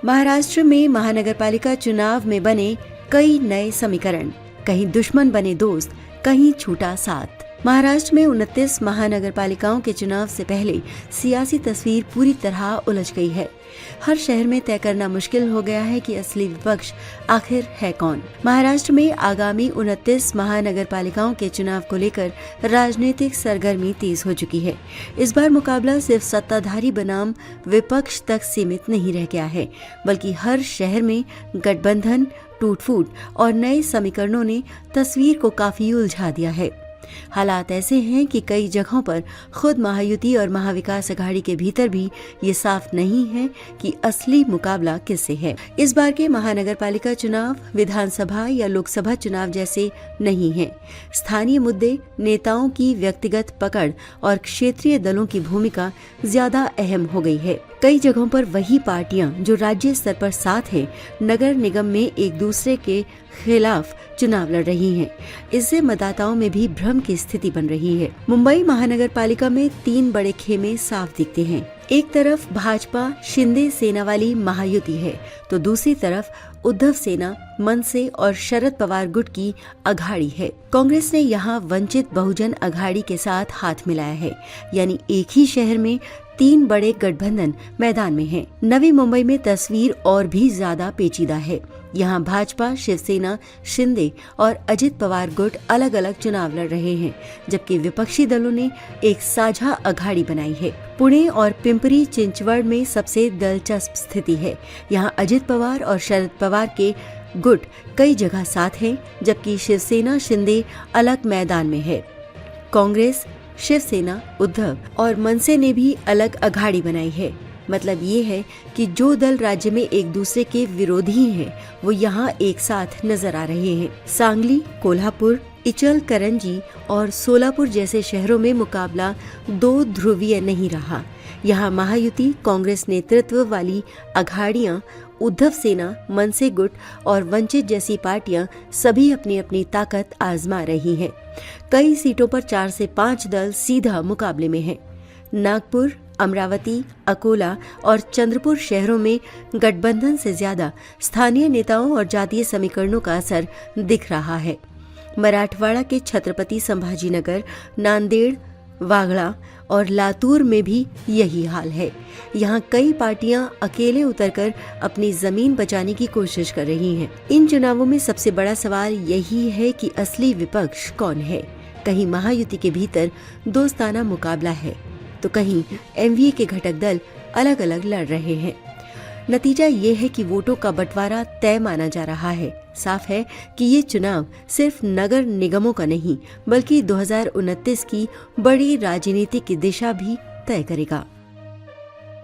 महाराष्ट्र में महानगरपालिका चुनाव में बने कई नए समीकरण, कहीं दुश्मन बने दोस्त, कहीं छूटा साथ। महाराष्ट्र में 29 महानगरपालिकाओं के चुनाव से पहले सियासी तस्वीर पूरी तरह उलझ गई है। हर शहर में तय करना मुश्किल हो गया है कि असली विपक्ष आखिर है कौन। महाराष्ट्र में आगामी 29 महानगरपालिकाओं के चुनाव को लेकर राजनीतिक सरगर्मी तेज हो चुकी है। इस बार मुकाबला सिर्फ सत्ताधारी बनाम विपक्ष तक सीमित नहीं रह गया है, बल्कि हर शहर में गठबंधन, टूट-फूट और नए समीकरणों ने तस्वीर को काफी उलझा दिया है। हालात ऐसे हैं कि कई जगहों पर खुद महायुति और महाविकास अघाड़ी के भीतर भी ये साफ नहीं है कि असली मुकाबला किससे है। इस बार के महानगरपालिका चुनाव विधानसभा या लोकसभा चुनाव जैसे नहीं हैं। स्थानीय मुद्दे, नेताओं की व्यक्तिगत पकड़ और क्षेत्रीय दलों की भूमिका ज्यादा अहम हो गई है। कई जगहों पर वही पार्टियां जो राज्य स्तर पर साथ हैं, नगर निगम में एक दूसरे के खिलाफ चुनाव लड़ रही हैं। इससे मतदाताओं में भी भ्रम की स्थिति बन रही है। मुंबई महानगर पालिका में 3 बड़े खेमे साफ दिखते हैं। एक तरफ भाजपा शिंदे सेना वाली महायुति है, तो दूसरी तरफ उद्धव सेना, मनसे और शरद पवार गुट की अघाड़ी है। कांग्रेस ने यहाँ वंचित बहुजन अघाड़ी के साथ हाथ मिलाया है, यानी एक ही शहर में 3 बड़े गठबंधन मैदान में हैं। नवी मुंबई में तस्वीर और भी ज्यादा पेचीदा है। यहाँ भाजपा, शिवसेना, शिंदे और अजित पवार गुट अलग अलग चुनाव लड़ रहे हैं, जबकि विपक्षी दलों ने एक साझा अघाड़ी बनाई है। पुणे और पिंपरी चिंचवड़ में सबसे दिलचस्प स्थिति है। यहाँ अजित पवार और शरद पवार के गुट कई जगह साथ हैं, जबकि शिवसेना, शिंदे अलग मैदान में है। कांग्रेस, शिवसेना, उद्धव और मनसे ने भी अलग अघाड़ी बनाई है। मतलब ये है कि जो दल राज्य में एक दूसरे के विरोधी हैं, वो यहाँ एक साथ नजर आ रहे हैं। सांगली, कोल्हापुर, इचलकरंजी और सोलापुर जैसे शहरों में मुकाबला 2 ध्रुवीय नहीं रहा। यहाँ महायुति, कांग्रेस नेतृत्व वाली अघाड़ियाँ, उद्धव सेना, मनसे गुट और वंचित जैसी पार्टियां सभी अपनी अपनी ताकत आजमा रही हैं। कई सीटों पर 4 से 5 दल सीधा मुकाबले में हैं। नागपुर, अमरावती, अकोला और चंद्रपुर शहरों में गठबंधन से ज्यादा स्थानीय नेताओं और जातीय समीकरणों का असर दिख रहा है। मराठवाड़ा के छत्रपति संभाजीनगर, नांदेड़, वागड़ा और लातूर में भी यही हाल है। यहाँ कई पार्टियां अकेले उतरकर अपनी जमीन बचाने की कोशिश कर रही हैं। इन चुनावों में सबसे बड़ा सवाल यही है कि असली विपक्ष कौन है। कहीं महायुति के भीतर दोस्ताना मुकाबला है, तो कहीं एमवीए के घटक दल अलग अलग लड़ रहे हैं। नतीजा ये है कि वोटों का बंटवारा तय माना जा रहा है। साफ है कि ये चुनाव सिर्फ नगर निगमों का नहीं, बल्कि 2029 की बड़ी राजनीति की दिशा भी तय करेगा।